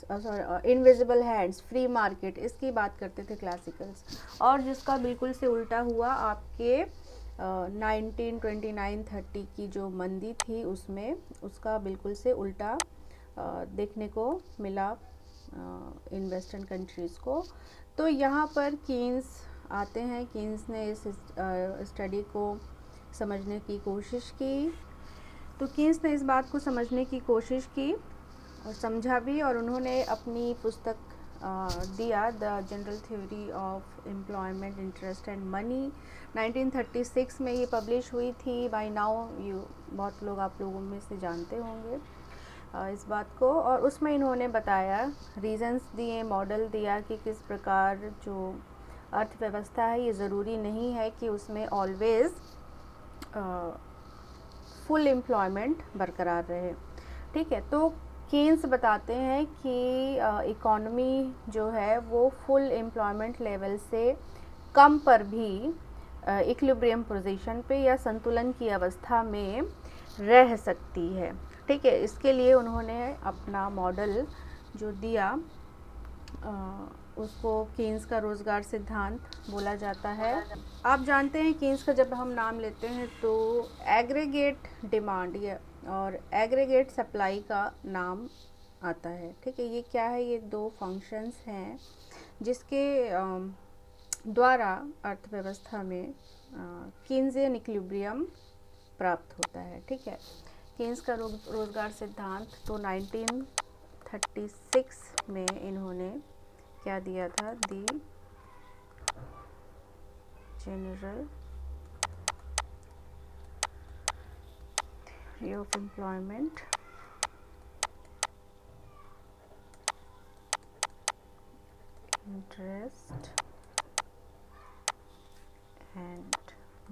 Sorry invisible hands, free market, इसकी बात करते थे क्लासिकल्स। और जिसका बिल्कुल से उल्टा हुआ आपके 1929-30 की जो मंदी थी उसमें उसका बिल्कुल से उल्टा देखने को मिला इन वेस्टर्न कंट्रीज़ को। तो यहाँ पर कीन्स आते हैं। कीन्स ने इस स्टडी को समझने की कोशिश की। तो कीन्स ने इस बात को समझने की कोशिश की और समझा भी, और उन्होंने अपनी पुस्तक दिया the general theory of employment, interest and money. 1936 में ये पब्लिश हुई थी। बाय नाउ बहुत लोग, आप लोगों में से जानते होंगे इस बात को। और उसमें इन्होंने बताया, रीजंस दिए, मॉडल दिया कि किस प्रकार जो अर्थव्यवस्था है ये ज़रूरी नहीं है कि उसमें ऑलवेज़ फुल एम्प्लॉयमेंट बरकरार रहे। ठीक है, तो कीन्स बताते हैं कि इकॉनमी जो है वो फुल एम्प्लॉयमेंट लेवल से कम पर भी इक्विलिब्रियम पोजीशन पे या संतुलन की अवस्था में रह सकती है। ठीक है, इसके लिए उन्होंने अपना मॉडल जो दिया उसको कीन्स का रोज़गार सिद्धांत बोला जाता है। आप जानते हैं कीन्स का जब हम नाम लेते हैं तो एग्रीगेट डिमांड और एग्रीगेट सप्लाई का नाम आता है। ठीक है, ये क्या है? ये दो फंक्शंस हैं जिसके द्वारा अर्थव्यवस्था में कीन्सियन इक्विलिब्रियम प्राप्त होता है। ठीक है, कीन्स का रोज़गार सिद्धांत तो 1936 में इन्होंने क्या दिया था? The general theory of employment, interest and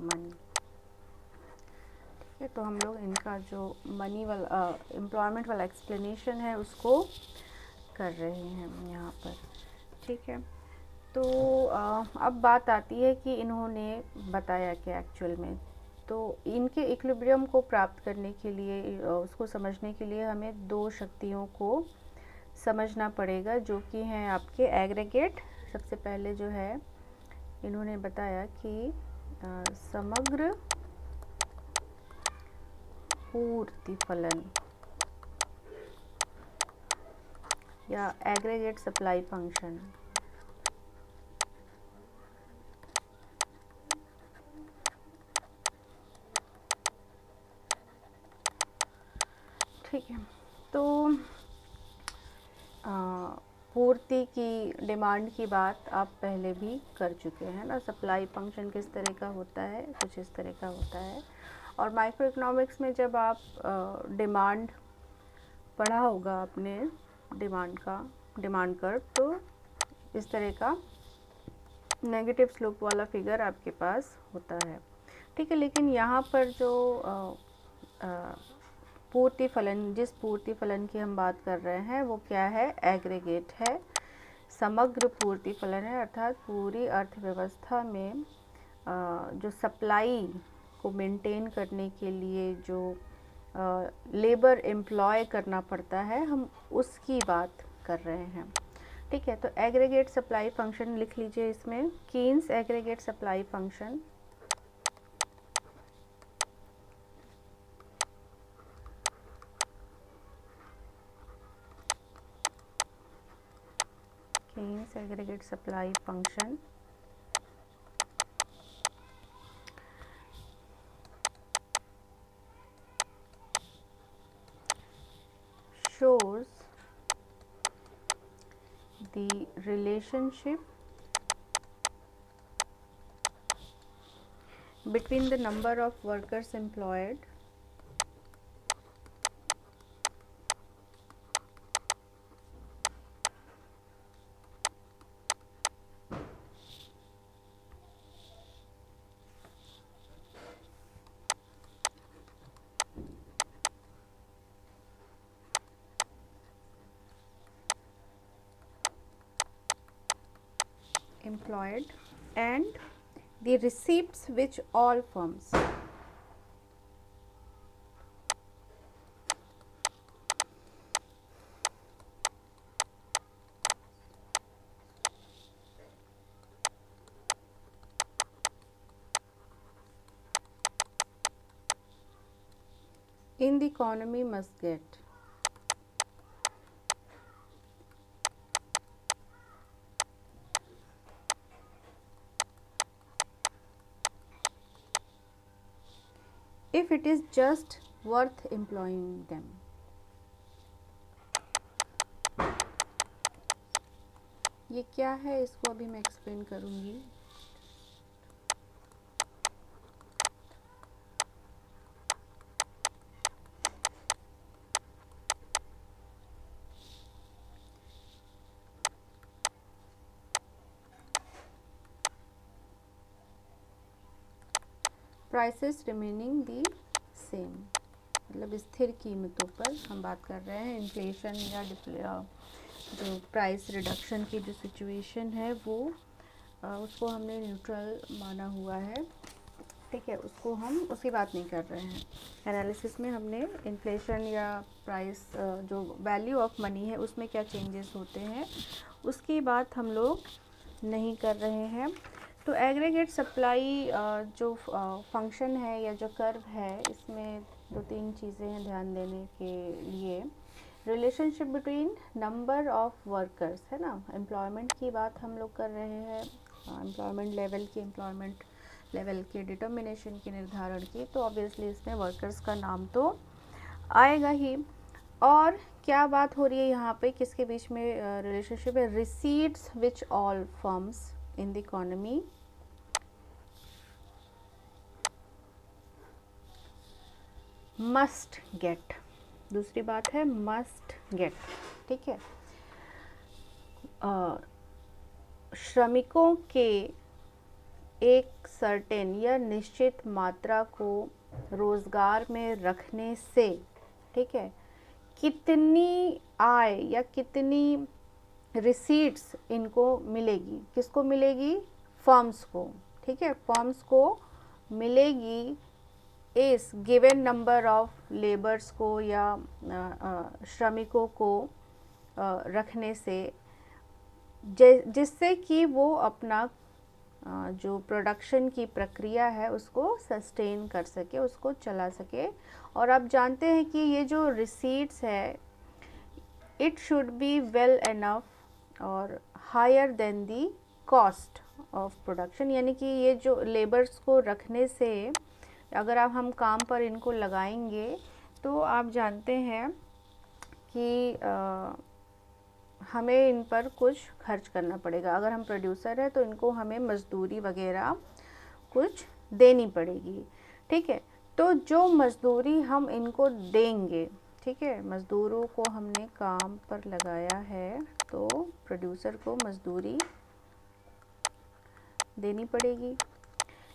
money. ठीक है, तो हम लोग इनका जो मनी वाला एम्प्लॉयमेंट वाला एक्सप्लेनेशन है उसको कर रहे हैं यहाँ पर। ठीक है, तो अब बात आती है कि इन्होंने बताया क्या एक्चुअल में। तो इनके इक्विलिब्रियम को प्राप्त करने के लिए, उसको समझने के लिए हमें दो शक्तियों को समझना पड़ेगा जो कि हैं आपके एग्रीगेट। सबसे पहले जो है इन्होंने बताया कि समग्र पूर्ति फलन या एग्रीगेट सप्लाई फंक्शन। ठीक है, तो पूर्ति की, डिमांड की बात आप पहले भी कर चुके हैं ना। सप्लाई फंक्शन किस तरह का होता है? कुछ इस तरह का होता है। और माइक्रो इकोनॉमिक्स में जब आप डिमांड पढ़ा होगा आपने, डिमांड कर्व, तो इस तरह का नेगेटिव स्लोप वाला फिगर आपके पास होता है। ठीक है, लेकिन यहाँ पर जो पूर्ति फलन, जिस पूर्ति फलन की हम बात कर रहे हैं वो क्या है? एग्रीगेट है, समग्र पूर्ति फलन है। अर्थात पूरी अर्थव्यवस्था में जो सप्लाई को मेंटेन करने के लिए जो लेबर एम्प्लॉय करना पड़ता है, हम उसकी बात कर रहे हैं। ठीक है, तो एग्रीगेट सप्लाई फंक्शन लिख लीजिए इसमें, Keynes aggregate supply function. Keynes aggregate supply function shows the relationship between the number of workers employed and the receipts which all firms in the economy must get. If it is just worth employing them. ये क्या है, इसको अभी मैं explain करूँगी. Prices remaining the same, मतलब स्थिर कीमतों पर हम बात कर रहे हैं. इन्फ्लेशन या जो प्राइस रिडक्शन की जो सिचुएशन है वो उसको हमने न्यूट्रल माना हुआ है. ठीक है, उसको हम उसकी बात नहीं कर रहे हैं. एनालिसिस में हमने इन्फ्लेशन या प्राइस जो वैल्यू ऑफ मनी है उसमें क्या चेंजेस होते हैं उसकी बात हम लोग नहीं कर रहे हैं. तो एग्रीगेट सप्लाई जो फंक्शन है या जो कर्व है, इसमें 2-3 चीज़ें हैं ध्यान देने के लिए. Relationship between number of workers है ना, एम्प्लॉयमेंट की बात हम लोग कर रहे हैं, एम्प्लॉयमेंट लेवल के डिटर्मिनेशन के निर्धारण की. तो ऑब्वियसली इसमें वर्कर्स का नाम तो आएगा ही. और क्या बात हो रही है यहाँ पे, किसके बीच में रिलेशनशिप है? Receipts which all firms in the economy must get. दूसरी बात है मस्ट गेट. ठीक है, श्रमिकों के एक सर्टेन या निश्चित मात्रा को रोज़गार में रखने से, ठीक है, कितनी आय या कितनी रिसीट्स इनको मिलेगी. किसको मिलेगी? फर्म्स को. ठीक है, फर्म्स को मिलेगी इस गिवन नंबर ऑफ लेबर्स को या श्रमिकों को रखने से, जिससे कि वो अपना जो प्रोडक्शन की प्रक्रिया है उसको सस्टेन कर सके, उसको चला सके. और आप जानते हैं कि ये जो रिसीट्स है it should be well enough और higher than the cost of production. यानी कि ये जो लेबर्स को रखने से अगर हम काम पर इनको लगाएंगे तो आप जानते हैं कि हमें इन पर कुछ खर्च करना पड़ेगा. अगर हम प्रोड्यूसर है तो इनको हमें मजदूरी वगैरह कुछ देनी पड़ेगी. ठीक है, तो जो मजदूरी हम इनको देंगे, ठीक है, मजदूरों को हमने काम पर लगाया है तो प्रोड्यूसर को मजदूरी देनी पड़ेगी.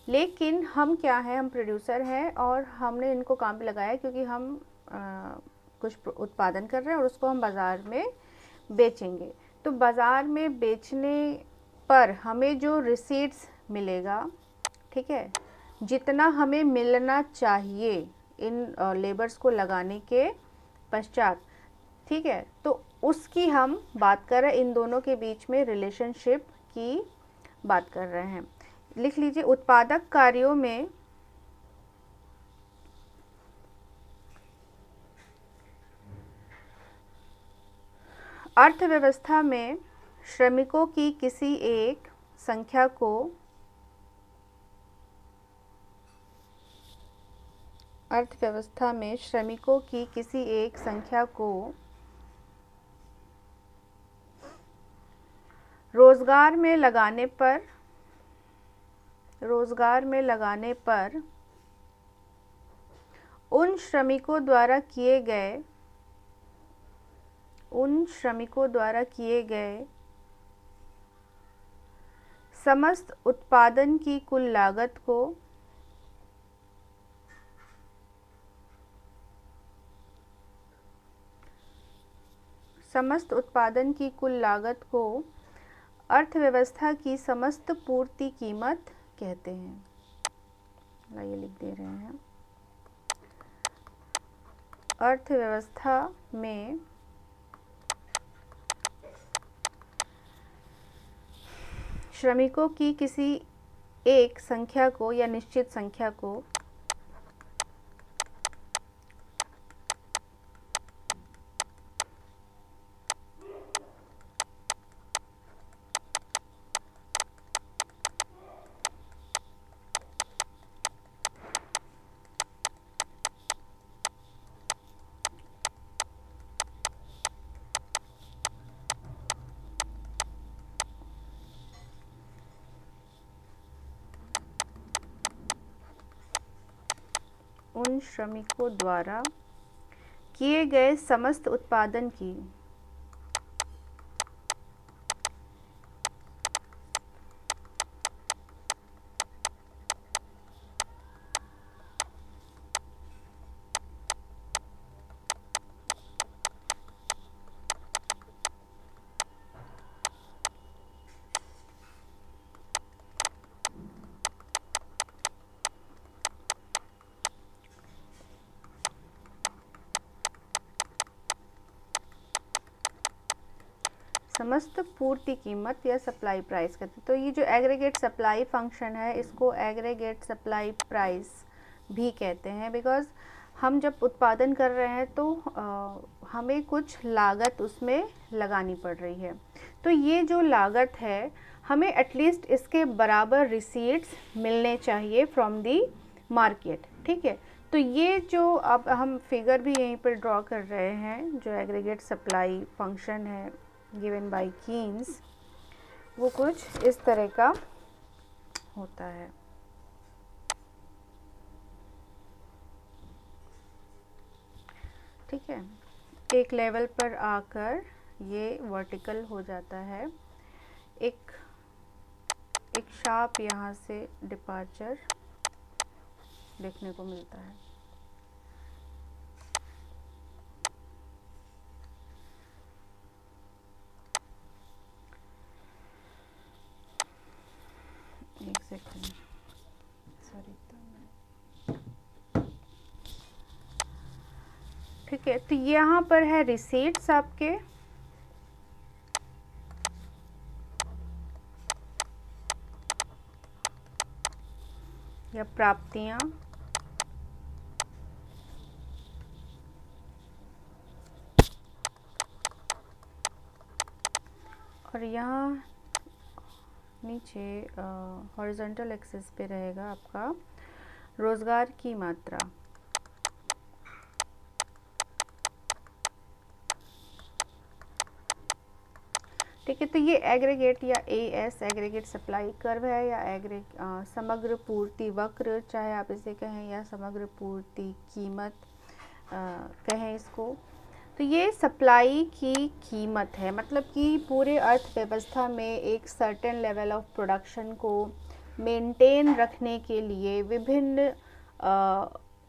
लेकिन हम क्या है, हम प्रोड्यूसर हैं और हमने इनको काम पे लगाया क्योंकि हम कुछ उत्पादन कर रहे हैं और उसको हम बाज़ार में बेचेंगे. तो बाज़ार में बेचने पर हमें जो रिसीट्स मिलेगा, ठीक है, जितना हमें मिलना चाहिए इन लेबर्स को लगाने के पश्चात, ठीक है, तो उसकी हम बात कर रहे हैं. इन दोनों के बीच में रिलेशनशिप की बात कर रहे हैं. लिख लीजिए, उत्पादक कार्यों में अर्थव्यवस्था में श्रमिकों की किसी एक संख्या को रोजगार में लगाने पर उन श्रमिकों द्वारा किए गए समस्त उत्पादन की कुल लागत को अर्थव्यवस्था की समस्त पूर्ति कीमत कहते हैं. ये लिख दे रहे हैं, अर्थव्यवस्था में श्रमिकों की किसी एक संख्या को या निश्चित संख्या को उन श्रमिकों द्वारा किए गए समस्त उत्पादन की समस्त पूर्ति कीमत या सप्लाई प्राइस कहते हैं। तो ये जो एग्रीगेट सप्लाई फंक्शन है इसको एग्रीगेट सप्लाई प्राइस भी कहते हैं, बिकॉज़ हम जब उत्पादन कर रहे हैं तो हमें कुछ लागत उसमें लगानी पड़ रही है। तो ये जो लागत है हमें एटलीस्ट इसके बराबर रिसीट्स मिलने चाहिए फ्रॉम दी मार्केट, ठीक है। तो ये जो अब हम फिगर भी यहीं पर ड्रॉ कर रहे हैं, जो एग्रीगेट सप्लाई फंक्शन है गिवन बाय कीन्स, वो कुछ इस तरह का होता है। ठीक है, एक लेवल पर आकर ये वर्टिकल हो जाता है, एक शार्प यहाँ से डिपार्चर देखने को मिलता है। एक सेकंड, सॉरी। ठीक है, तो यहाँ पर है रिसीट्स आपके, या प्राप्तियाँ, और यहाँ नीचे हॉरिजॉन्टल एक्सिस पे रहेगा आपका रोजगार की मात्रा। ठीक है, तो ये एग्रीगेट या एएस एग्रीगेट सप्लाई कर्व है, या समग्र पूर्ति वक्र चाहे आप इसे कहें, या समग्र पूर्ति कीमत कहें इसको। तो ये सप्लाई की कीमत है, मतलब कि पूरे अर्थव्यवस्था में एक सर्टेन लेवल ऑफ प्रोडक्शन को मेंटेन रखने के लिए विभिन्न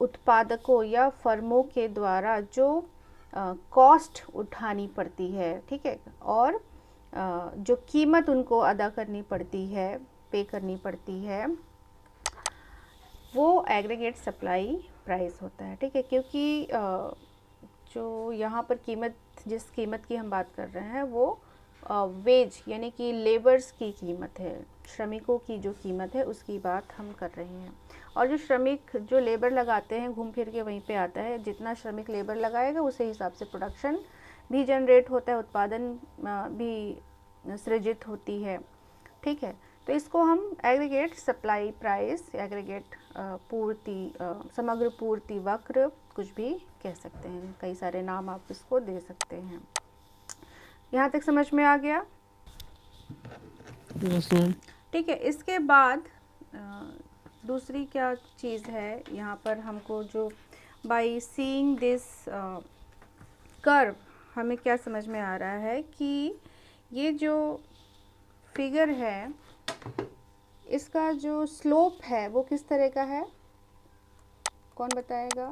उत्पादकों या फर्मों के द्वारा जो कॉस्ट उठानी पड़ती है, ठीक है, और जो कीमत उनको अदा करनी पड़ती है, पे करनी पड़ती है, वो एग्रीगेट सप्लाई प्राइस होता है। ठीक है, क्योंकि जो यहाँ पर कीमत, जिस कीमत की हम बात कर रहे हैं वो वेज यानी कि लेबर्स की कीमत है, श्रमिकों की जो कीमत है उसकी बात हम कर रहे हैं। और जो श्रमिक जो लेबर लगाते हैं घूम फिर के वहीं पे आता है, जितना श्रमिक लेबर लगाएगा उसी हिसाब से प्रोडक्शन भी जनरेट होता है, उत्पादन भी सृजित होती है। ठीक है, तो इसको हम एग्रीगेट सप्लाई प्राइस, एग्रीगेट पूर्ति, समग्र पूर्ति वक्र कुछ भी कह सकते हैं, कई सारे नाम आप इसको दे सकते हैं। यहाँ तक समझ में आ गया? ठीक है, इसके बाद दूसरी क्या चीज़ है यहाँ पर हमको, जो बाय सीइंग दिस कर्व हमें क्या समझ में आ रहा है कि ये जो फिगर है इसका जो स्लोप है वो किस तरह का है, कौन बताएगा?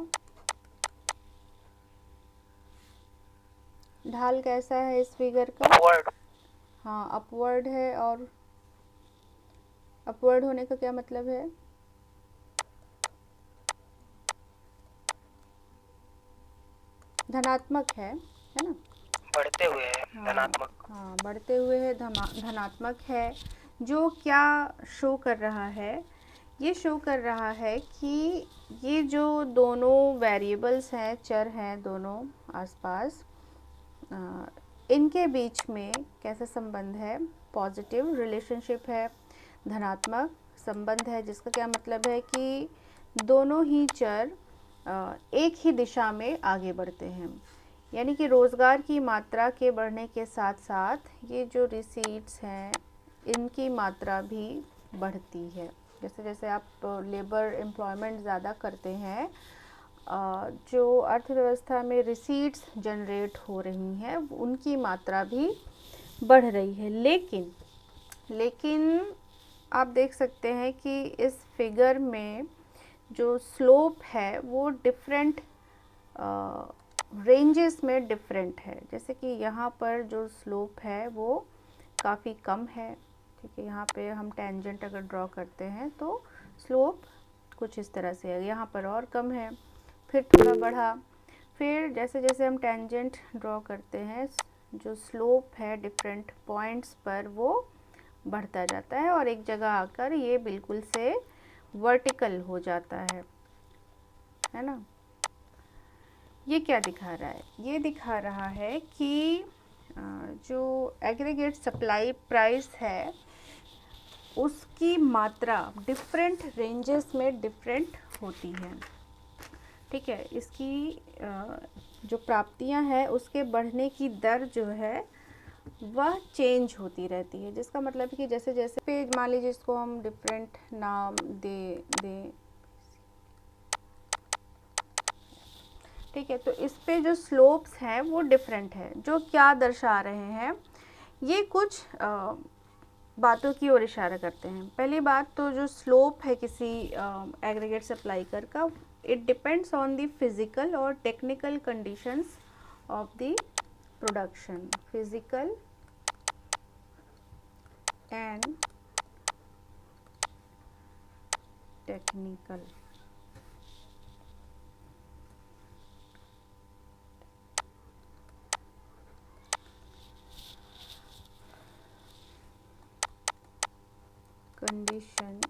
ढाल कैसा है इस फिगर का? अपवर्ड। हाँ, अपवर्ड है। और अपवर्ड होने का क्या मतलब है? धनात्मक है ना? बढ़ते हुए है, धनात्मक। हाँ, बढ़ते हुए है, धनात्मक है। जो क्या शो कर रहा है? ये शो कर रहा है कि ये जो दोनों वेरिएबल्स हैं, चर हैं दोनों आसपास, इनके बीच में कैसा संबंध है? पॉजिटिव रिलेशनशिप है, धनात्मक संबंध है, जिसका क्या मतलब है कि दोनों ही चर एक ही दिशा में आगे बढ़ते हैं। यानी कि रोज़गार की मात्रा के बढ़ने के साथ साथ ये जो रिसीट्स हैं इनकी मात्रा भी बढ़ती है। जैसे जैसे आप लेबर एम्प्लॉयमेंट ज़्यादा करते हैं जो अर्थव्यवस्था में रिसीट्स जनरेट हो रही हैं उनकी मात्रा भी बढ़ रही है। लेकिन आप देख सकते हैं कि इस फिगर में जो स्लोप है वो डिफरेंट रेंजेस में डिफरेंट है। जैसे कि यहाँ पर जो स्लोप है वो काफ़ी कम है, ठीक है। यहाँ पे हम टेंजेंट अगर ड्रॉ करते हैं तो स्लोप कुछ इस तरह से है, यहाँ पर और कम है, फिर थोड़ा बढ़ा, फिर जैसे जैसे हम टेंजेंट ड्रॉ करते हैं जो स्लोप है डिफरेंट पॉइंट्स पर वो बढ़ता जाता है और एक जगह आकर ये बिल्कुल से वर्टिकल हो जाता है ना। ये क्या दिखा रहा है? ये दिखा रहा है कि जो एग्रीगेट सप्लाई प्राइस है उसकी मात्रा डिफरेंट रेंजेस में डिफरेंट होती है, ठीक है। इसकी जो प्राप्तियां हैं उसके बढ़ने की दर जो है वह चेंज होती रहती है, जिसका मतलब है कि जैसे जैसे पेज मान लीजिए इसको हम डिफरेंट नाम दे ठीक है। तो इस पे जो स्लोप्स हैं वो डिफरेंट है, जो क्या दर्शा रहे हैं, ये कुछ बातों की ओर इशारा करते हैं। पहली बात तो जो स्लोप है किसी एग्रीगेट सप्लाई कर का, it depends on the physical और technical conditions of the production. Physical and technical condition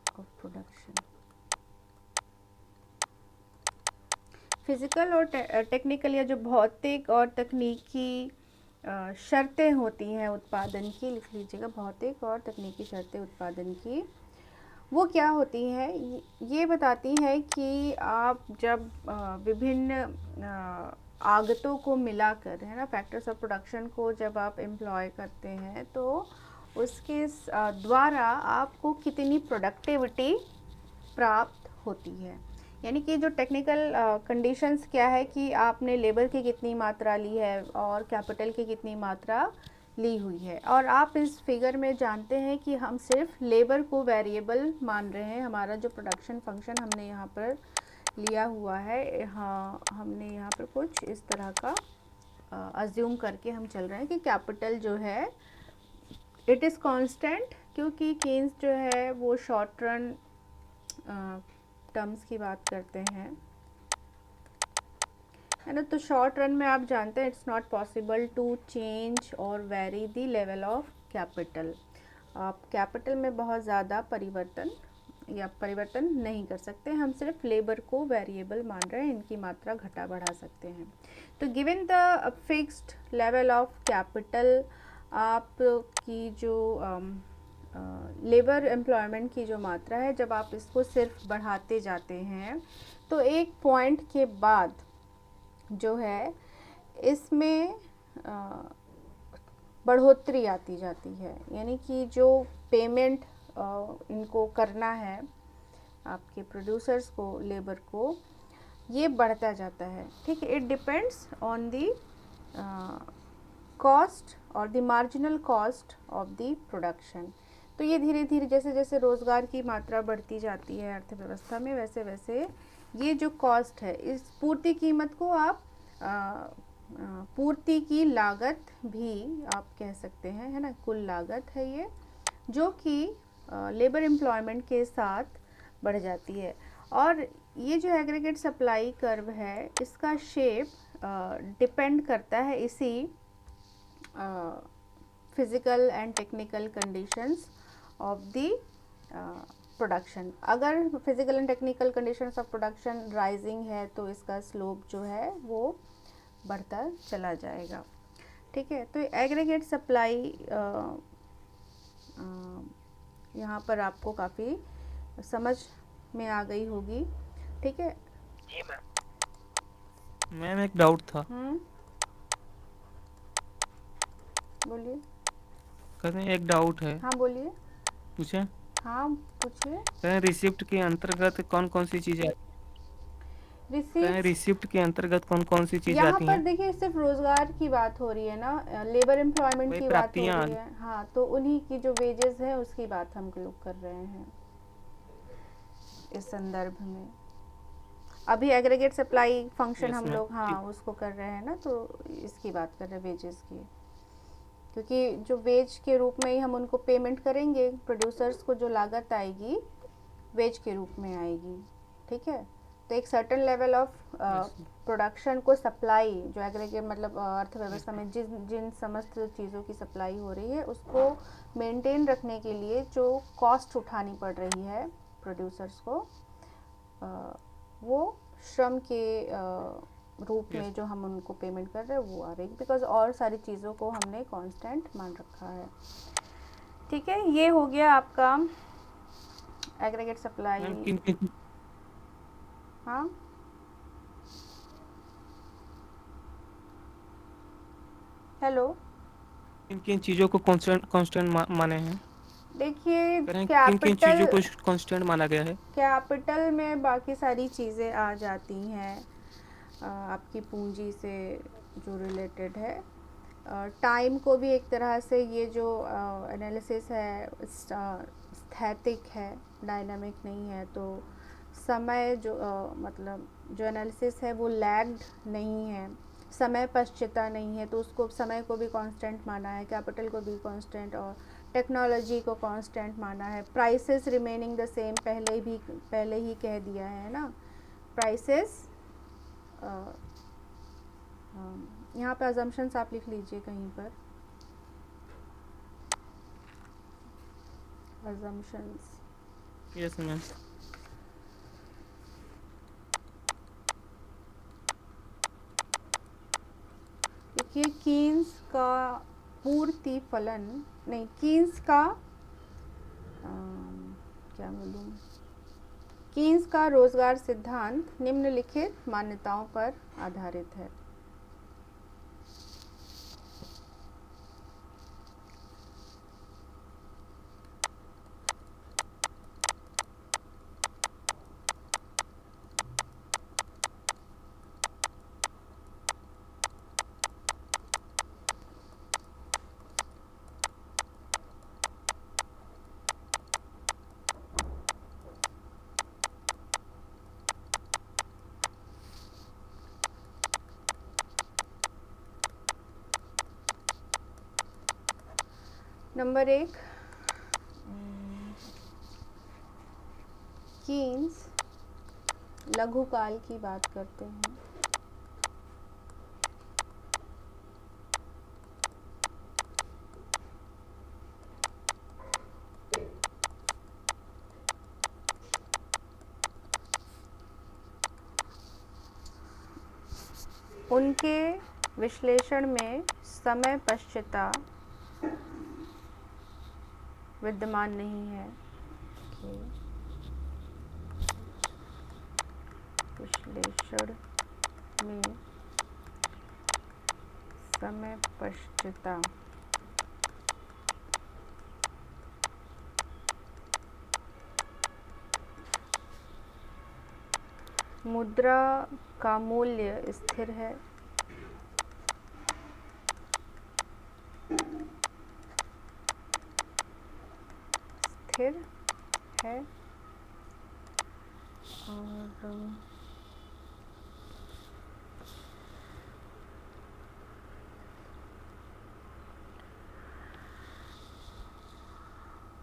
of production. Physical और टेक्निकल या जो भौतिक और तकनीकी शर्तें होती हैं उत्पादन की, लिख लीजिएगा, भौतिक और तकनीकी शर्तें उत्पादन की, वो क्या होती हैं? ये बताती हैं कि आप जब विभिन्न आगतों को मिलाकर, है ना, फैक्टर्स ऑफ प्रोडक्शन को जब आप एम्प्लॉय करते हैं तो उसके द्वारा आपको कितनी प्रोडक्टिविटी प्राप्त होती है। यानी कि जो टेक्निकल कंडीशंस क्या है कि आपने लेबर की कितनी मात्रा ली है और कैपिटल की कितनी मात्रा ली हुई है। और आप इस फिगर में जानते हैं कि हम सिर्फ लेबर को वेरिएबल मान रहे हैं। हमारा जो प्रोडक्शन फंक्शन हमने यहाँ पर लिया हुआ है, हाँ, हमने यहाँ पर कुछ इस तरह का अज्यूम करके हम चल रहे हैं कि कैपिटल जो है इट इज़ कांस्टेंट, क्योंकि केन्स जो है वो शॉर्ट रन टर्म्स की बात करते हैं, है ना। तो शॉर्ट रन में आप जानते हैं it's not possible to change और vary the level of capital. आप कैपिटल में बहुत ज़्यादा परिवर्तन नहीं कर सकते। हम सिर्फ लेबर को वेरिएबल मान रहे हैं, इनकी मात्रा घटा बढ़ा सकते हैं। तो given the fixed level of capital, आपकी जो लेबर एम्प्लॉयमेंट की जो मात्रा है, जब आप इसको सिर्फ बढ़ाते जाते हैं तो एक पॉइंट के बाद जो है इसमें बढ़ोतरी आती जाती है। यानी कि जो पेमेंट इनको करना है आपके प्रोड्यूसर्स को, लेबर को, ये बढ़ता जाता है, ठीक है। It depends on the cost और the marginal cost of the production. तो ये धीरे धीरे जैसे जैसे रोज़गार की मात्रा बढ़ती जाती है अर्थव्यवस्था में, वैसे वैसे ये जो कॉस्ट है, इस पूर्ति कीमत को आप पूर्ति की लागत भी आप कह सकते हैं, है ना। कुल लागत है ये, जो कि लेबर एम्प्लॉयमेंट के साथ बढ़ जाती है। और ये जो एग्रीगेट सप्लाई कर्व है, इसका शेप डिपेंड करता है इसी physical and technical conditions of the production. अगर physical and technical conditions of production rising है तो इसका स्लोप जो है वो बढ़ता चला जाएगा, ठीक है। तो एग्रीगेट सप्लाई यहाँ पर आपको काफ़ी समझ में आ गई होगी, ठीक है। जी मैम एक डाउट था। बोलिए। कहते हैं एक डाउट है। हाँ बोलिए। पूछें? हाँ पूछिए। कहें रिसिप्ट के अंतर्गत कौन कौन सी चीजें कहें रिसीट्स, रिसिप्ट के अंतर्गत कौन कौन सी चीजें यहाँ आती पर हैं? देखिए सिर्फ रोजगार की बात हो रही है ना, लेबर एम्प्लॉयमेंट वही की बात हो प्राप्तियां। रही है। हाँ, तो उन्हीं की जो वेजेस है उसकी बात हम लोग कर रहे हैं इस संदर्भ में। अभी एग्रीगेट सप्लाई फंक्शन यस हम मैम, लोग हाँ ठीक। उसको कर रहे हैं ना, तो इसकी बात कर रहे हैं वेजेस की। क्योंकि जो वेज के रूप में ही हम उनको पेमेंट करेंगे, प्रोड्यूसर्स को जो लागत आएगी वेज के रूप में आएगी। ठीक है, तो एक certain level of yes production को सप्लाई, जो एग्रीगेट मतलब यस अर्थव्यवस्था में जिन जिन समस्त चीज़ों की सप्लाई हो रही है उसको मेंटेन रखने के लिए जो कॉस्ट उठानी पड़ रही है प्रोड्यूसर्स को, वो श्रम के रूप यस। में जो हम उनको पेमेंट कर रहे हैं वो आ रही है, बिकॉज और सारी चीज़ों को हमने कांस्टेंट मान रखा है। ठीक है, ये हो गया आपका एग्रीगेट सप्लाई। मैम किन किन हाँ, हेलो। किन किन चीजों को कांस्टेंट कांस्टेंट माने हैं? देखिए करें किन किन कैपिटल, चीजों को कांस्टेंट माना गया है? कैपिटल में बाकी सारी चीज़ें आ जाती हैं, आपकी पूंजी से जो रिलेटेड है। टाइम को भी एक तरह से, ये जो एनालिसिस है स्थैतिक है, डायनामिक नहीं है, तो समय जो मतलब जो एनालिसिस है वो लैग्ड नहीं है, समय पश्चिता नहीं है, तो उसको समय को भी कांस्टेंट माना है, कैपिटल को भी कांस्टेंट, और टेक्नोलॉजी को कांस्टेंट माना है। प्राइसेस रिमेनिंग द सेम, पहले ही कह दिया है ना, प्राइसेस। यहाँ पे अजम्पशंस आप लिख लीजिए कहीं पर, अजम्पशंस। Yes ma'am. देखिए कीन्स का पूर्ति फलन, नहीं, कीन्स का क्या बोलूँ, कीन्स का रोजगार सिद्धांत निम्नलिखित मान्यताओं पर आधारित है। नंबर 1, कीन्स लघुकाल की बात करते हैं। उनके विश्लेषण में समय पश्चिता विद्यमान नहीं है। विश्लेषण में समय पश्चिता मुद्रा का मूल्य स्थिर है। स्थिर है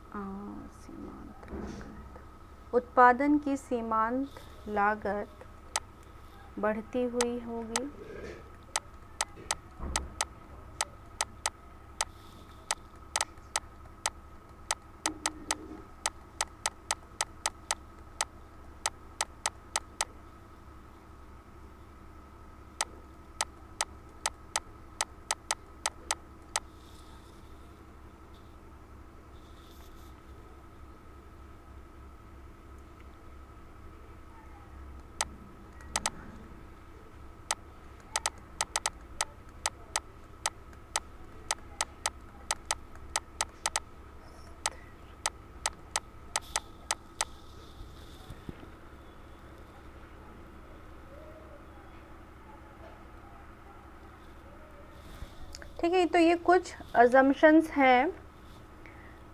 और सीमांत लागत, उत्पादन की सीमांत लागत बढ़ती हुई होगी। ठीक है, तो ये कुछ अजम्पशंस हैं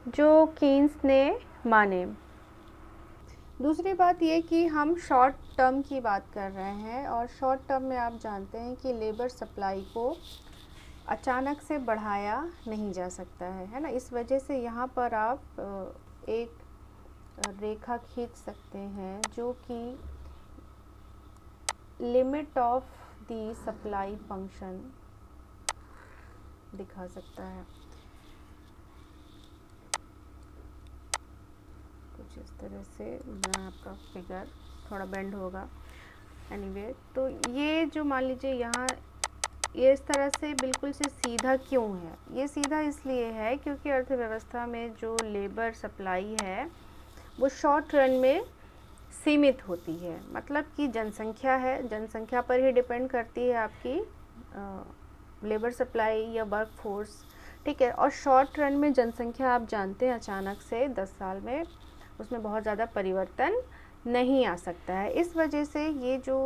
जो कीन्स ने माने। दूसरी बात ये कि हम शॉर्ट टर्म की बात कर रहे हैं, और शॉर्ट टर्म में आप जानते हैं कि लेबर सप्लाई को अचानक से बढ़ाया नहीं जा सकता है ना। इस वजह से यहाँ पर आप एक रेखा खींच सकते हैं जो कि limit of the supply function दिखा सकता है। कुछ इस तरह से यहाँ आपका फिगर थोड़ा बेंड होगा। एनीवे, तो ये जो मान लीजिए यहाँ ये इस तरह से बिल्कुल से सीधा क्यों है? ये सीधा इसलिए है क्योंकि अर्थव्यवस्था में जो लेबर सप्लाई है वो शॉर्ट रन में सीमित होती है। मतलब कि जनसंख्या है, जनसंख्या पर ही डिपेंड करती है आपकी लेबर सप्लाई या वर्क फोर्स, ठीक है। और शॉर्ट रन में जनसंख्या आप जानते हैं अचानक से 10 साल में उसमें बहुत ज़्यादा परिवर्तन नहीं आ सकता है। इस वजह से ये जो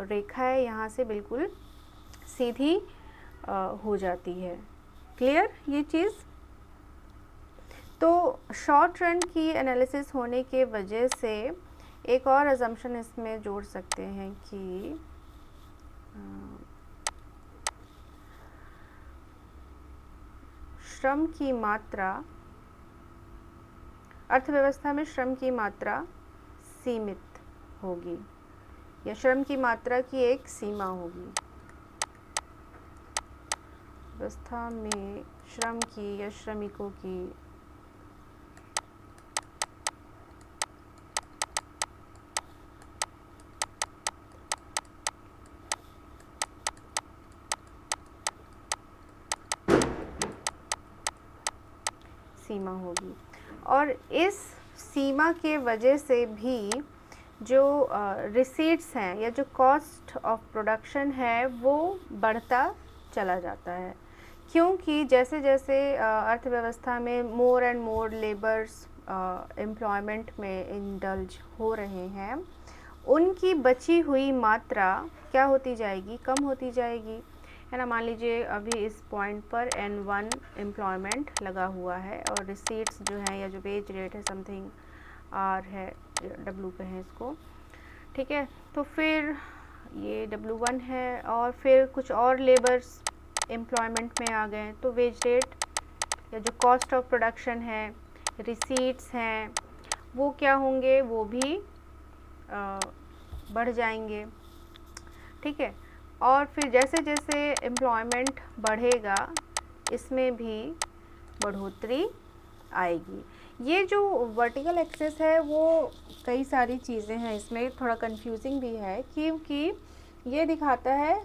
रेखा है यहाँ से बिल्कुल सीधी हो जाती है। क्लियर ये चीज़? तो शॉर्ट रन की एनालिसिस होने के वजह से एक और अजम्पशन इसमें जोड़ सकते हैं कि श्रम की मात्रा, अर्थव्यवस्था में श्रम की मात्रा सीमित होगी या श्रम की मात्रा की एक सीमा होगी। व्यवस्था में श्रम की या श्रमिकों की सीमा होगी, और इस सीमा के वजह से भी जो रिसीट्स हैं या जो कॉस्ट ऑफ प्रोडक्शन है वो बढ़ता चला जाता है। क्योंकि जैसे जैसे अर्थव्यवस्था में more and more labours employment में इंडल्ज हो रहे हैं, उनकी बची हुई मात्रा क्या होती जाएगी? कम होती जाएगी, है ना। मान लीजिए अभी इस पॉइंट पर N1 एम्प्लॉयमेंट लगा हुआ है और रिसीट्स जो हैं या जो वेज रेट है समथिंग R है, W कहें इसको, ठीक है। तो फिर ये W1 है और फिर कुछ और लेबर्स एम्प्लॉयमेंट में आ गए, तो वेज रेट या जो कॉस्ट ऑफ प्रोडक्शन है, रिसीट्स हैं, वो क्या होंगे? वो भी बढ़ जाएंगे, ठीक है। और फिर जैसे जैसे एम्प्लॉयमेंट बढ़ेगा इसमें भी बढ़ोतरी आएगी। ये जो वर्टिकल एक्सेस है वो कई सारी चीज़ें हैं, इसमें थोड़ा कंफ्यूजिंग भी है क्योंकि ये दिखाता है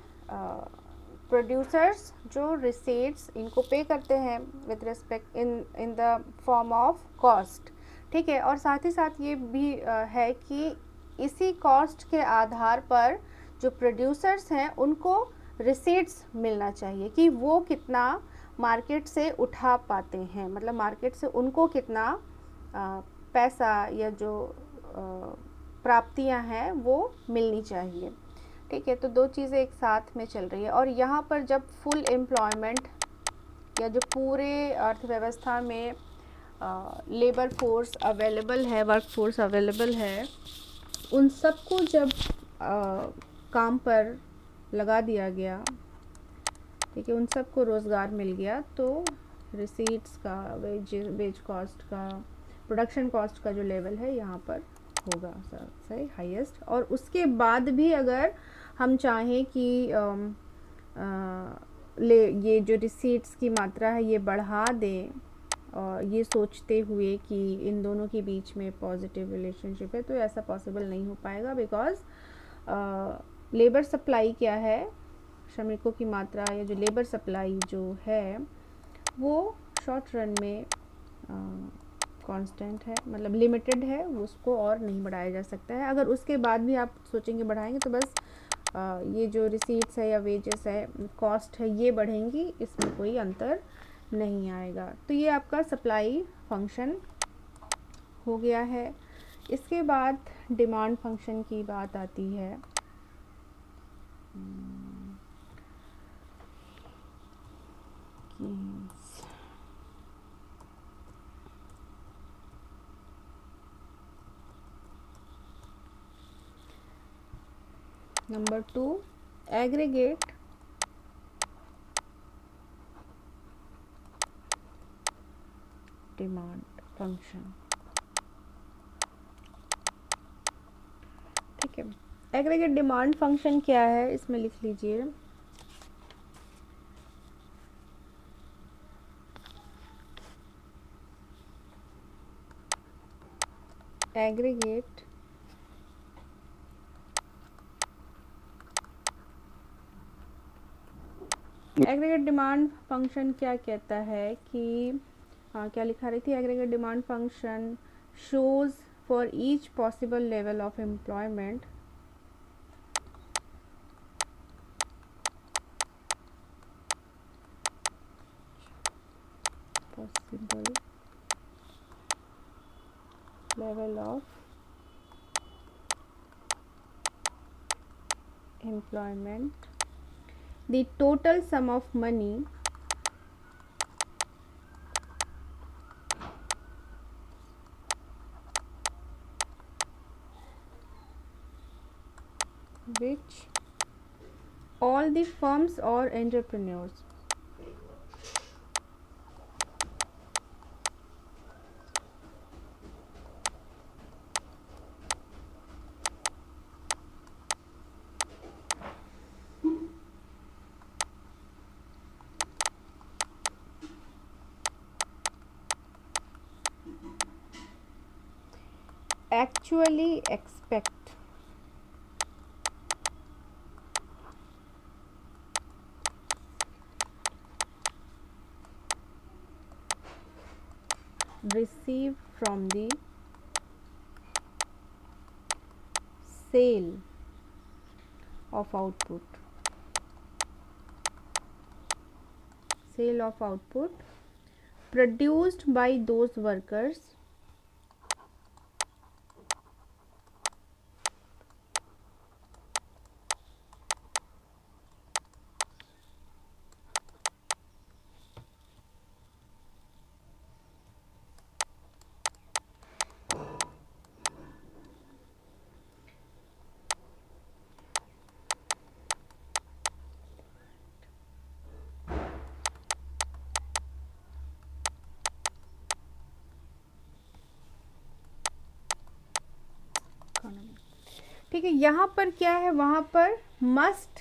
प्रोड्यूसर्स जो रिसीट्स इनको पे करते हैं with respect in the form of cost, ठीक है। और साथ ही साथ ये भी है कि इसी कॉस्ट के आधार पर जो प्रोड्यूसर्स हैं उनको रिसीट्स मिलना चाहिए कि वो कितना मार्केट से उठा पाते हैं, मतलब मार्केट से उनको कितना पैसा या जो प्राप्तियां हैं वो मिलनी चाहिए, ठीक है। तो दो चीज़ें एक साथ में चल रही है। और यहाँ पर जब फुल एम्प्लॉयमेंट या जो पूरे अर्थव्यवस्था में लेबर फोर्स अवेलेबल है, वर्क फोर्स अवेलेबल है, उन सबको जब काम पर लगा दिया गया, ठीक है, उन सबको रोज़गार मिल गया, तो रिसीट्स का, वेज कॉस्ट का, प्रोडक्शन कॉस्ट का जो लेवल है यहाँ पर होगा सबसे हाईएस्ट। और उसके बाद भी अगर हम चाहें कि ये जो रिसीट्स की मात्रा है ये बढ़ा दें, और ये सोचते हुए कि इन दोनों के बीच में पॉजिटिव रिलेशनशिप है, तो ऐसा पॉसिबल नहीं हो पाएगा। बिकॉज लेबर सप्लाई क्या है, श्रमिकों की मात्रा या जो लेबर सप्लाई जो है वो शॉर्ट रन में कांस्टेंट है, मतलब लिमिटेड है, उसको और नहीं बढ़ाया जा सकता है। अगर उसके बाद भी आप सोचेंगे बढ़ाएंगे तो बस ये जो रिसीट्स है या वेजेस है, कॉस्ट है, ये बढ़ेंगी, इसमें कोई अंतर नहीं आएगा। तो ये आपका सप्लाई फंक्शन हो गया है। इसके बाद डिमांड फंक्शन की बात आती है। Keynes. Number 2, aggregate demand function. ठीक है, एग्रीगेट डिमांड फंक्शन क्या है इसमें लिख लीजिए। एग्रीगेट डिमांड फंक्शन क्या कहता है कि क्या लिखा रही थी, aggregate demand function shows for each possible level of employment possible level of employment, the total sum of money which all the firms or entrepreneurs actually expect receive from the sale of output produced by those workers ठीक है। यहाँ पर क्या है, वहाँ पर must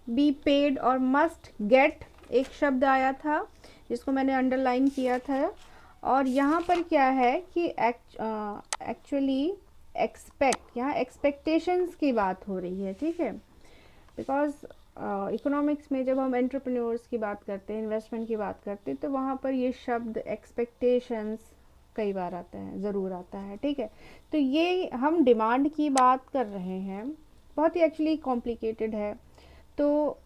be paid और must get एक शब्द आया था जिसको मैंने अंडरलाइन किया था, और यहाँ पर क्या है कि एक्चुअली एक्सपेक्ट, यहाँ एक्सपेक्टेशंस की बात हो रही है। ठीक है, बिकॉज इकोनॉमिक्स में जब हम एंटरप्रेन्योर्स की बात करते हैं, इन्वेस्टमेंट की बात करते हैं, तो वहाँ पर ये शब्द एक्सपेक्टेशंस कई बार आता है, ज़रूर आता है। ठीक है, तो ये हम डिमांड की बात कर रहे हैं, बहुत ही एक्चुअली कॉम्प्लिकेटेड है। तो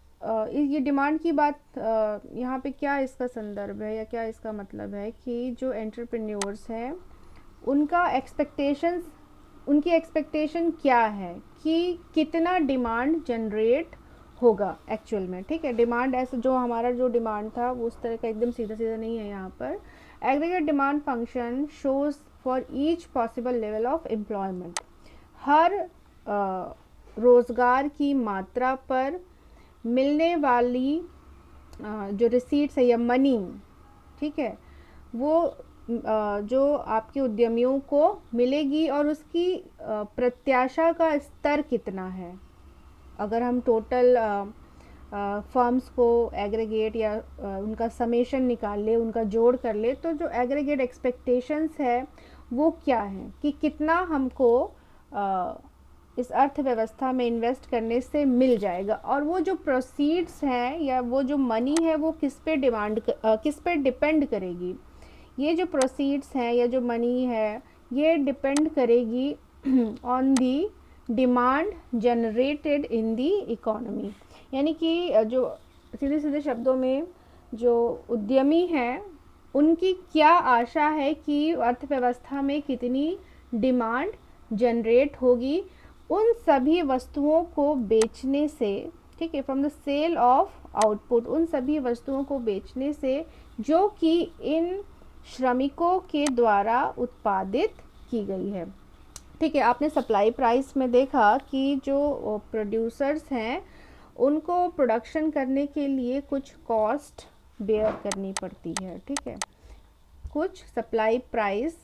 ये डिमांड की बात यहाँ पे क्या इसका संदर्भ है या क्या इसका मतलब है कि जो एंटरप्रेन्योर्स हैं उनका एक्सपेक्टेशंस, उनकी एक्सपेक्टेशन क्या है कि कितना डिमांड जनरेट होगा एक्चुअल में। ठीक है, डिमांड ऐसे जो हमारा जो डिमांड था वो उस तरह का एकदम सीधा सीधा नहीं है। यहाँ पर aggregate demand function shows for each possible level of employment, हर रोज़गार की मात्रा पर मिलने वाली जो रिसीट्स है या मनी, ठीक है, वो जो आपके उद्यमियों को मिलेगी और उसकी प्रत्याशा का स्तर कितना है। अगर हम टोटल फर्म्स को एग्रीगेट या उनका समेशन निकाल ले, उनका जोड़ कर ले, तो जो एग्रीगेट एक्सपेक्टेशंस है वो क्या है कि कितना हमको इस अर्थव्यवस्था में इन्वेस्ट करने से मिल जाएगा, और वो जो प्रोसीड्स हैं या वो जो मनी है वो किस पे डिपेंड करेगी। ये जो प्रोसीड्स हैं या जो मनी है ये डिपेंड करेगी on the demand generated in the economy. यानी कि जो सीधे सीधे शब्दों में जो उद्यमी हैं उनकी क्या आशा है कि अर्थव्यवस्था में कितनी डिमांड जनरेट होगी उन सभी वस्तुओं को बेचने से। ठीक है, from the sale of output, उन सभी वस्तुओं को बेचने से जो कि इन श्रमिकों के द्वारा उत्पादित की गई है। ठीक है, आपने सप्लाई प्राइस में देखा कि जो प्रोड्यूसर्स हैं उनको प्रोडक्शन करने के लिए कुछ कॉस्ट बेयर करनी पड़ती है। ठीक है, कुछ सप्लाई प्राइस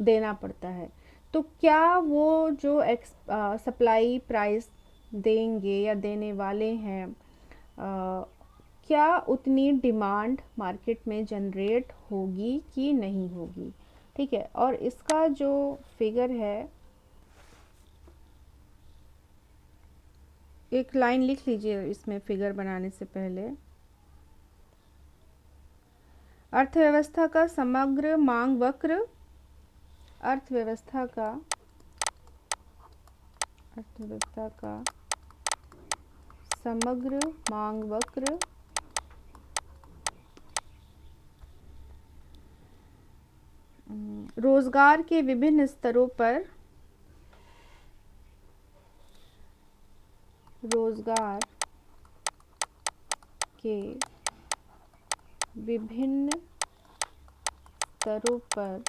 देना पड़ता है। तो क्या वो जो सप्लाई प्राइस देंगे या देने वाले हैं, क्या उतनी डिमांड मार्केट में जनरेट होगी कि नहीं होगी। ठीक है, और इसका जो फिगर है, एक लाइन लिख लीजिए इसमें फिगर बनाने से पहले। अर्थव्यवस्था का समग्र मांग वक्र, अर्थव्यवस्था का समग्र मांग वक्र रोजगार के विभिन्न स्तरों पर, रोजगार के विभिन्न स्तरों पर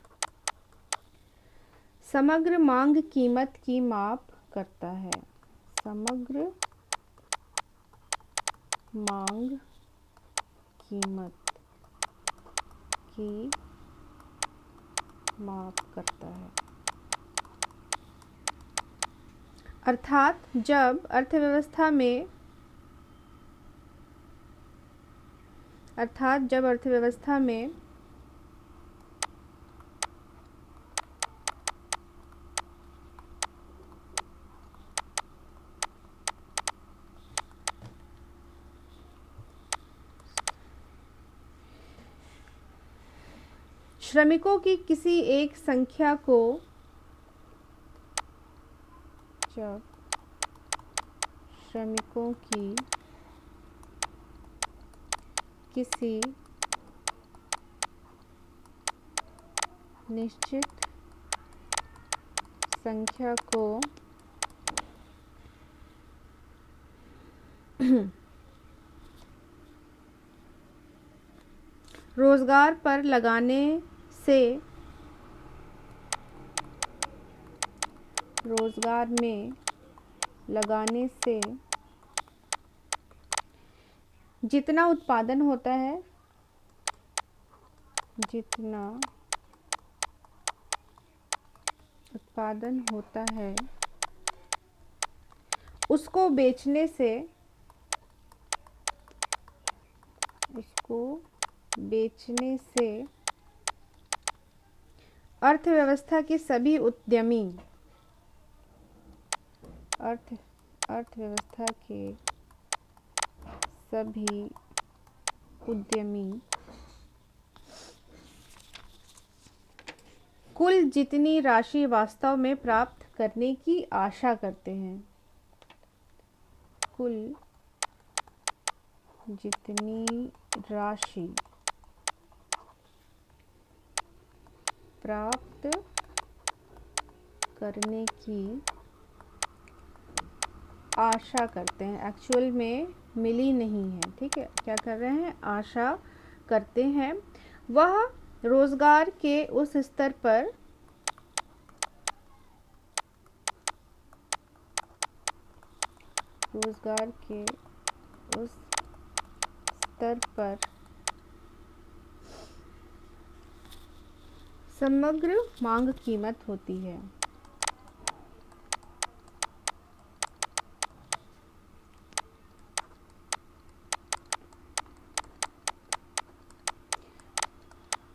समग्र मांग कीमत की माप करता है। समग्र मांग कीमत की माप करता है। अर्थात जब अर्थव्यवस्था में श्रमिकों की किसी एक संख्या को, जब श्रमिकों की किसी निश्चित संख्या को रोजगार पर लगाने से, रोजगार में लगाने से जितना उत्पादन होता है, जितना उत्पादन होता है उसको बेचने से, अर्थव्यवस्था के सभी उद्यमी, अर्थव्यवस्था के सभी उद्यमी कुल जितनी राशि वास्तव में प्राप्त करने की आशा करते हैं, कुल जितनी राशि प्राप्त करने की आशा करते हैं, एक्चुअल में मिली नहीं है। ठीक है, क्या कर रहे हैं, आशा करते हैं, वह रोजगार के उस स्तर पर समग्र मांग कीमत होती है।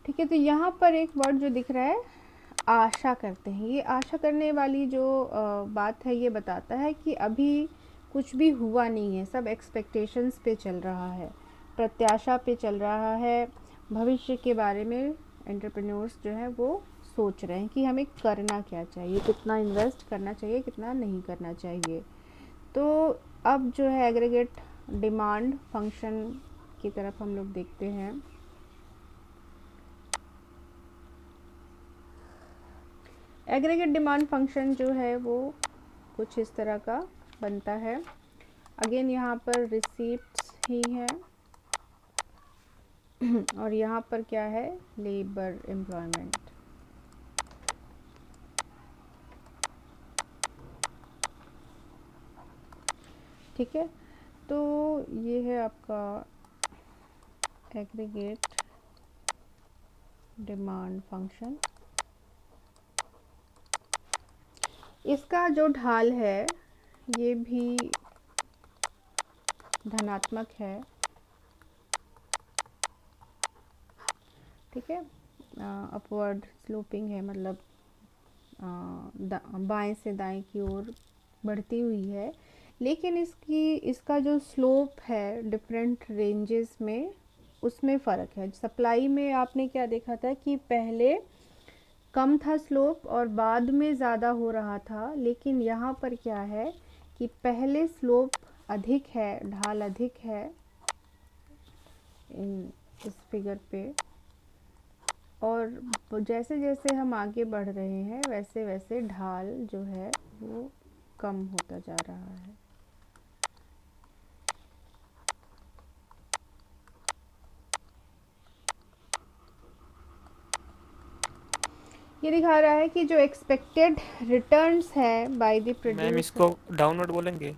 ठीक है, तो यहाँ पर एक वर्ड जो दिख रहा है, आशा करते हैं, ये आशा करने वाली जो बात है ये बताता है कि अभी कुछ भी हुआ नहीं है, सब एक्सपेक्टेशंस पे चल रहा है, प्रत्याशा पे चल रहा है। भविष्य के बारे में एंटरप्रेन्योर्स जो है वो सोच रहे हैं कि हमें करना क्या चाहिए, कितना इन्वेस्ट करना चाहिए, कितना नहीं करना चाहिए। तो अब जो है एग्रीगेट डिमांड फंक्शन की तरफ हम लोग देखते हैं। एग्रीगेट डिमांड फंक्शन जो है वो कुछ इस तरह का बनता है। अगेन यहाँ पर रिसीप्ट्स ही है और यहाँ पर क्या है, लेबर एम्प्लॉयमेंट। ठीक है, तो ये है आपका एग्रीगेट डिमांड फंक्शन। इसका जो ढाल है ये भी धनात्मक है। ठीक है, अपवर्ड स्लोपिंग है, मतलब बाएं से दाएं की ओर बढ़ती हुई है। लेकिन इसका जो स्लोप है डिफरेंट रेंजेस में, उसमें फ़र्क है। सप्लाई में आपने क्या देखा था कि पहले कम था स्लोप और बाद में ज़्यादा हो रहा था, लेकिन यहाँ पर क्या है कि पहले स्लोप अधिक है, ढाल अधिक है इस फिगर पे, और जैसे जैसे हम आगे बढ़ रहे हैं वैसे वैसे ढाल जो है वो कम होता जा रहा है। ये दिखा रहा है कि जो एक्सपेक्टेड रिटर्न्स है बाय द मैम प्रोड्यूसर। इसको डाउनवर्ड बोलेंगे?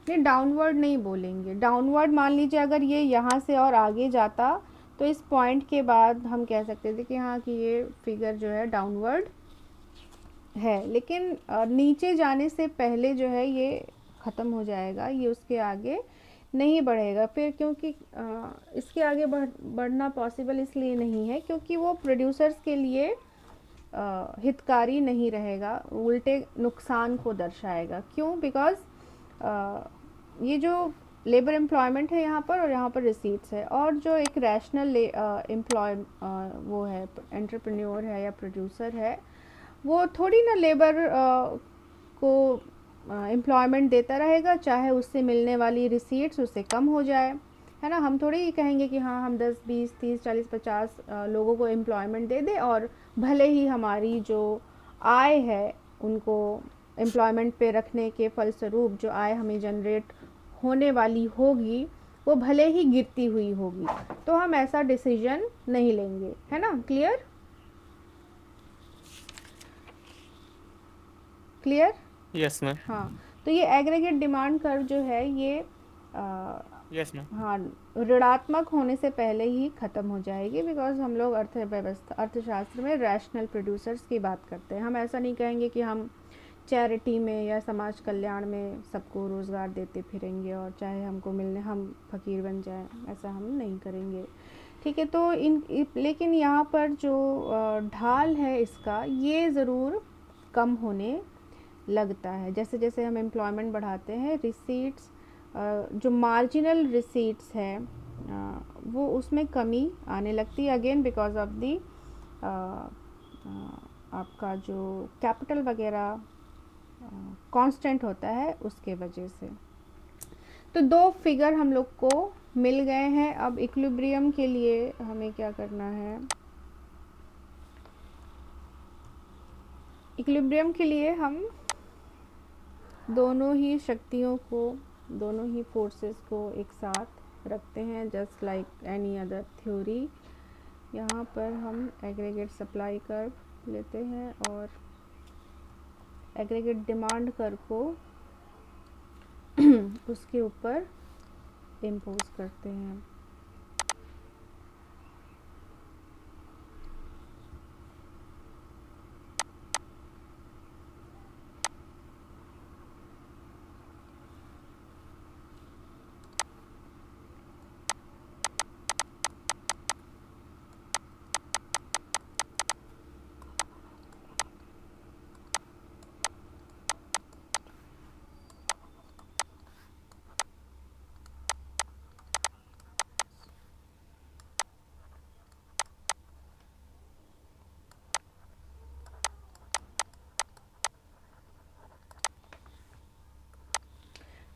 नहीं, डाउनवर्ड नहीं बोलेंगे। डाउनवर्ड मान लीजिए अगर ये यहाँ से और आगे जाता तो इस पॉइंट के बाद हम कह सकते थे कि हाँ कि ये फिगर जो है डाउनवर्ड है, लेकिन नीचे जाने से पहले जो है ये ख़त्म हो जाएगा, ये उसके आगे नहीं बढ़ेगा फिर, क्योंकि इसके आगे बढ़ना पॉसिबल इसलिए नहीं है क्योंकि वो प्रोड्यूसर्स के लिए हितकारी नहीं रहेगा, उल्टे नुकसान को दर्शाएगा। क्यों? बिकॉज़ ये जो लेबर एम्प्लॉयमेंट है यहाँ पर और यहाँ पर रिसीट्स है, और जो एक रैशनल एम्प्लॉय वो है, एंटरप्रेन्योर है या प्रोड्यूसर है, वो थोड़ी ना लेबर को एम्प्लॉयमेंट देता रहेगा चाहे उससे मिलने वाली रिसीट्स उससे कम हो जाए, है ना। हम थोड़ी ही कहेंगे कि हाँ हम 10, 20, 30, 40, 50 लोगों को एम्प्लॉयमेंट दे दें और भले ही हमारी जो आय है उनको एम्प्लॉयमेंट पे रखने के फलस्वरूप जो आय हमें जनरेट होने वाली होगी वो भले ही गिरती हुई होगी, तो हम ऐसा डिसीजन नहीं लेंगे, है ना। क्लियर? क्लियर? Yes ma'am. हाँ, तो ये एग्रीगेट डिमांड कर्व जो है ये यस मैम। हाँ ऋणात्मक होने से पहले ही ख़त्म हो जाएगी, बिकॉज हम लोग अर्थशास्त्र में रैशनल प्रोड्यूसर्स की बात करते हैं। हम ऐसा नहीं कहेंगे कि हम चैरिटी में या समाज कल्याण में सबको रोज़गार देते फिरेंगे और चाहे हमको मिलने हम फ़कीर बन जाएं, ऐसा हम नहीं करेंगे। ठीक है, तो लेकिन यहाँ पर जो ढाल है इसका ये ज़रूर कम होने लगता है। जैसे जैसे हम एम्प्लॉयमेंट बढ़ाते हैं, रिसीट्स जो मार्जिनल रिसीट्स है वो उसमें कमी आने लगती है, अगेन बिकॉज ऑफ दी आपका जो कैपिटल वगैरह कांस्टेंट होता है उसके वजह से। तो दो फिगर हम लोग को मिल गए हैं। अब इक्विलिब्रियम के लिए हमें क्या करना है? इक्विलिब्रियम के लिए हम दोनों ही शक्तियों को, दोनों ही फोर्सेस को एक साथ रखते हैं, just like any other theory. यहाँ पर हम एग्रीगेट सप्लाई कर्व लेते हैं और एग्रीगेट डिमांड कर्व को उसके ऊपर इम्पोज करते हैं।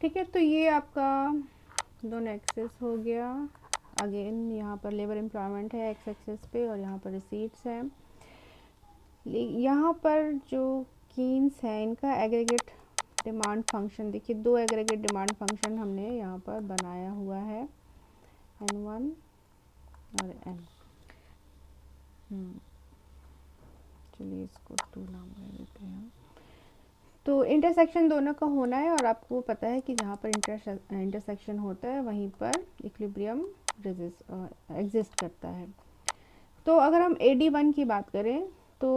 ठीक है, तो ये आपका दोनों एक्सेस हो गया। अगेन यहाँ पर लेबर एम्प्लॉयमेंट है एक्स एक्सेस पे और यहाँ पर रिसीट्स है। यहाँ पर जो कीन्स हैं इनका एग्रीगेट डिमांड फंक्शन देखिए, दो एग्रीगेट डिमांड फंक्शन हमने यहाँ पर बनाया हुआ है, N1 और N। चलिए इसको 2 नाम दे देते हैं। तो इंटरसेक्शन दोनों का होना है, और आपको पता है कि जहाँ पर इंटरसेक्शन होता है वहीं पर इक्विलिब्रियम एग्जिस्ट करता है। तो अगर हम AD1 की बात करें तो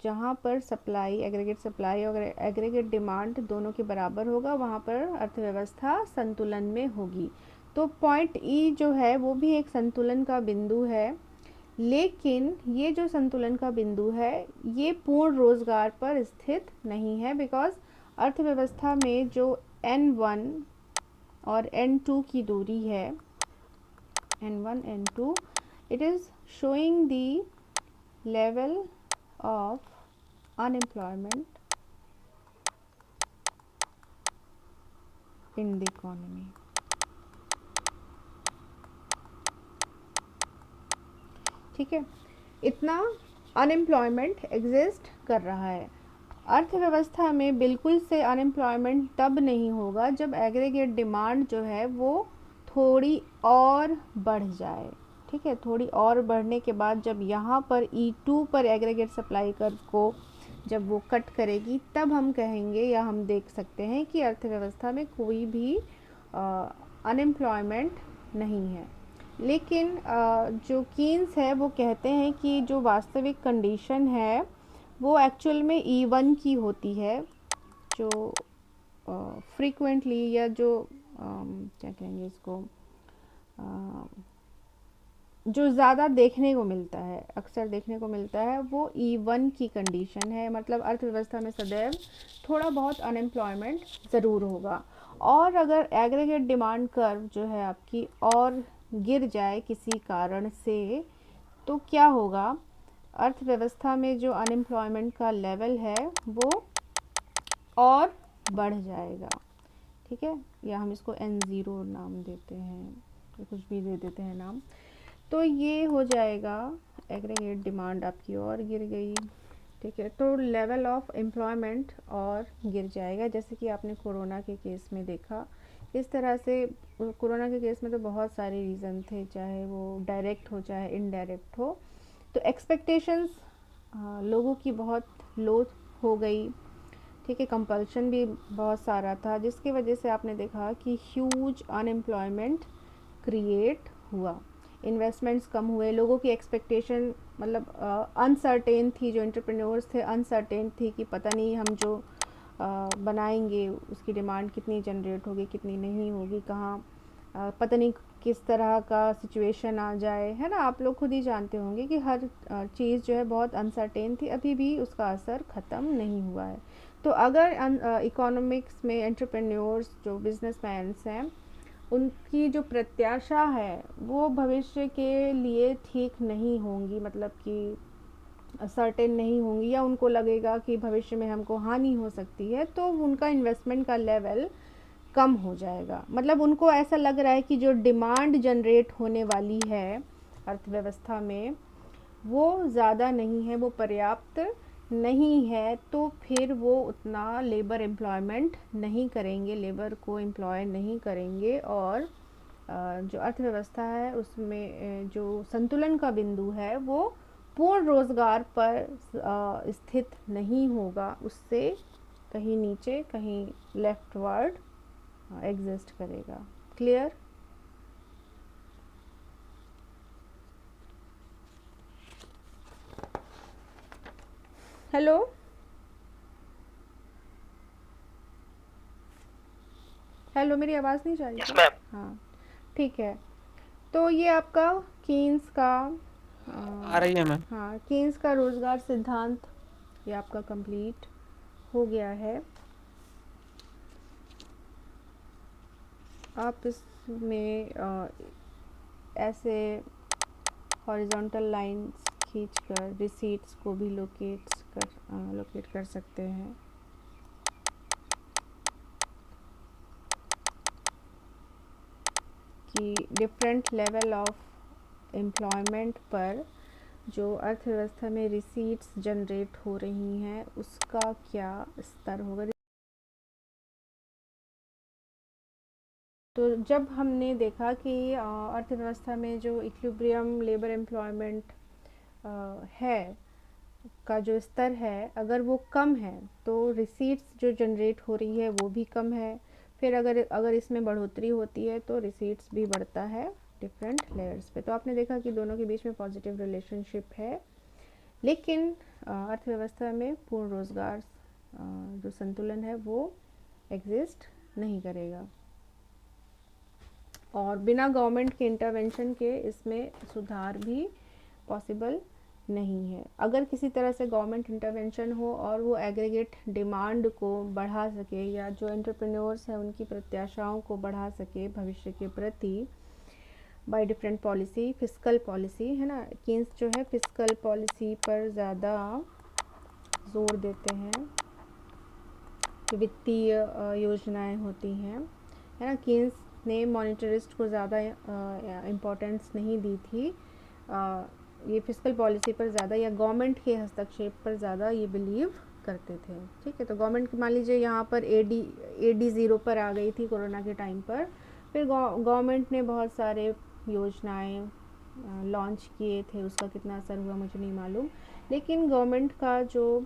जहाँ पर सप्लाई, एग्रीगेट सप्लाई और एग्रीगेट डिमांड दोनों के बराबर होगा, वहाँ पर अर्थव्यवस्था संतुलन में होगी। तो पॉइंट E जो है वो भी एक संतुलन का बिंदु है, लेकिन ये जो संतुलन का बिंदु है ये पूर्ण रोजगार पर स्थित नहीं है, बिकॉज अर्थव्यवस्था में जो N1 और N2 की दूरी है, N1 N2, it is showing the level of unemployment in the economy। ठीक है, इतना अनएम्प्लॉयमेंट एग्जिस्ट कर रहा है। अर्थव्यवस्था में बिल्कुल से अनएम्प्लॉयमेंट तब नहीं होगा जब एग्रीगेट डिमांड जो है वो थोड़ी और बढ़ जाए। ठीक है, थोड़ी और बढ़ने के बाद जब यहाँ पर E2 पर एग्रीगेट सप्लाई कर्व को जब वो कट करेगी, तब हम कहेंगे या हम देख सकते हैं कि अर्थव्यवस्था में कोई भी अनएम्प्लॉयमेंट नहीं है। लेकिन जो कीन्स है वो कहते हैं कि जो वास्तविक कंडीशन है वो एक्चुअल में E1 की होती है, जो फ्रीक्वेंटली या जो क्या कहेंगे इसको, जो ज़्यादा देखने को मिलता है, अक्सर देखने को मिलता है, वो E1 की कंडीशन है। मतलब अर्थव्यवस्था में सदैव थोड़ा बहुत अनएम्प्लॉयमेंट ज़रूर होगा। और अगर एग्रीगेट डिमांड कर्व जो है आपकी और गिर जाए किसी कारण से, तो क्या होगा, अर्थव्यवस्था में जो अनएम्प्लॉयमेंट का लेवल है वो और बढ़ जाएगा। ठीक है, या हम इसको N0 नाम देते हैं, तो कुछ भी दे देते हैं नाम। तो ये हो जाएगा, एग्रीगेट डिमांड आपकी और गिर गई। ठीक है, तो लेवल ऑफ एम्प्लॉयमेंट और गिर जाएगा, जैसे कि आपने कोरोना के केस में देखा। इस तरह से कोरोना के केस में तो बहुत सारे रीज़न थे, चाहे वो डायरेक्ट हो चाहे इनडायरेक्ट हो। तो एक्सपेक्टेशंस लोगों की बहुत लो हो गई। ठीक है, कंपल्शन भी बहुत सारा था, जिसकी वजह से आपने देखा कि ह्यूज अनएम्प्लॉयमेंट क्रिएट हुआ, इन्वेस्टमेंट्स कम हुए, लोगों की एक्सपेक्टेशन मतलब अनसर्टेन थी। जो एंटरप्रेन्योर्स थे अनसर्टेन थी कि पता नहीं हम जो बनाएंगे उसकी डिमांड कितनी जनरेट होगी, कितनी नहीं होगी, कहाँ पता नहीं किस तरह का सिचुएशन आ जाए, है ना। आप लोग खुद ही जानते होंगे कि हर चीज़ जो है बहुत अनसर्टेन थी, अभी भी उसका असर ख़त्म नहीं हुआ है। तो अगर इकोनॉमिक्स में एंटरप्रेन्योर्स जो बिजनेसमैन्स हैं, उनकी जो प्रत्याशा है वो भविष्य के लिए ठीक नहीं होंगी, मतलब कि सर्टेन नहीं होंगी, या उनको लगेगा कि भविष्य में हमको हानि हो सकती है, तो उनका इन्वेस्टमेंट का लेवल कम हो जाएगा। मतलब उनको ऐसा लग रहा है कि जो डिमांड जनरेट होने वाली है अर्थव्यवस्था में वो ज़्यादा नहीं है, वो पर्याप्त नहीं है, तो फिर वो उतना लेबर एम्प्लॉयमेंट नहीं करेंगे, लेबर को एम्प्लॉय नहीं करेंगे, और जो अर्थव्यवस्था है उसमें जो संतुलन का बिंदु है वो पूर्ण रोजगार पर स्थित नहीं होगा, उससे कहीं नीचे कहीं लेफ्टवर्ड एग्जिस्ट करेगा। क्लियर? हेलो, हेलो, मेरी आवाज़ नहीं जा रही? Yes ma'am. हाँ, ठीक है। तो ये आपका कीन्स का आ रही है मैम। हाँ, कीन्स का रोजगार सिद्धांत ये आपका कंप्लीट हो गया है। आप इसमें ऐसे हॉरिजॉन्टल लाइंस खींचकर रिसीट्स को भी लोकेट कर सकते हैं। कि डिफरेंट लेवल ऑफ एम्प्लॉयमेंट पर जो अर्थव्यवस्था में रिसीट्स जनरेट हो रही हैं उसका क्या स्तर होगा। तो जब हमने देखा कि अर्थव्यवस्था में जो इक्विलिब्रियम लेबर एम्प्लॉयमेंट है का जो स्तर है, अगर वो कम है तो रिसीट्स जो जनरेट हो रही है वो भी कम है। फिर अगर इसमें बढ़ोतरी होती है तो रिसीट्स भी बढ़ता है डिफरेंट लेयर्स पे। तो आपने देखा कि दोनों के बीच में पॉजिटिव रिलेशनशिप है, लेकिन अर्थव्यवस्था में पूर्ण रोज़गार जो संतुलन है वो एग्जिस्ट नहीं करेगा, और बिना गवर्नमेंट के इंटरवेंशन के इसमें सुधार भी पॉसिबल नहीं है। अगर किसी तरह से गवर्नमेंट इंटरवेंशन हो और वो एग्रीगेट डिमांड को बढ़ा सके, या जो एंटरप्रेन्योर्स हैं उनकी प्रत्याशाओं को बढ़ा सके भविष्य के प्रति by different policy, fiscal policy है ना, कीन्स जो है फिस्कल पॉलिसी पर ज़्यादा जोर देते हैं, वित्तीय योजनाएं होती हैं, है ना। कीन्स ने मॉनिटरिस्ट को ज़्यादा इम्पोर्टेंस नहीं दी थी, ये फिस्कल पॉलिसी पर ज़्यादा या गवर्नमेंट के हस्तक्षेप पर ज़्यादा ये बिलीव करते थे। ठीक है, तो गवर्नमेंट मान लीजिए यहाँ पर AD 0 पर आ गई थी कोरोना के टाइम पर, फिर गवर्नमेंट ने बहुत सारे योजनाएं लॉन्च किए थे, उसका कितना असर हुआ मुझे नहीं मालूम, लेकिन गवर्नमेंट का जो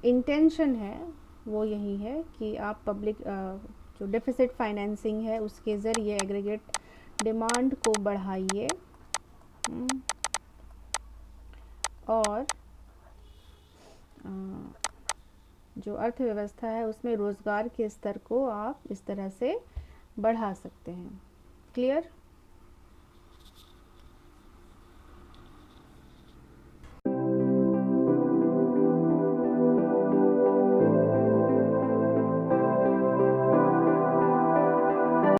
इंटेंशन है वो यही है कि आप पब्लिक जो डेफिसिट फाइनेंसिंग है उसके ज़रिए एग्रीगेट डिमांड को बढ़ाइए, और जो अर्थव्यवस्था है उसमें रोज़गार के स्तर को आप इस तरह से बढ़ा सकते हैं। क्लियर?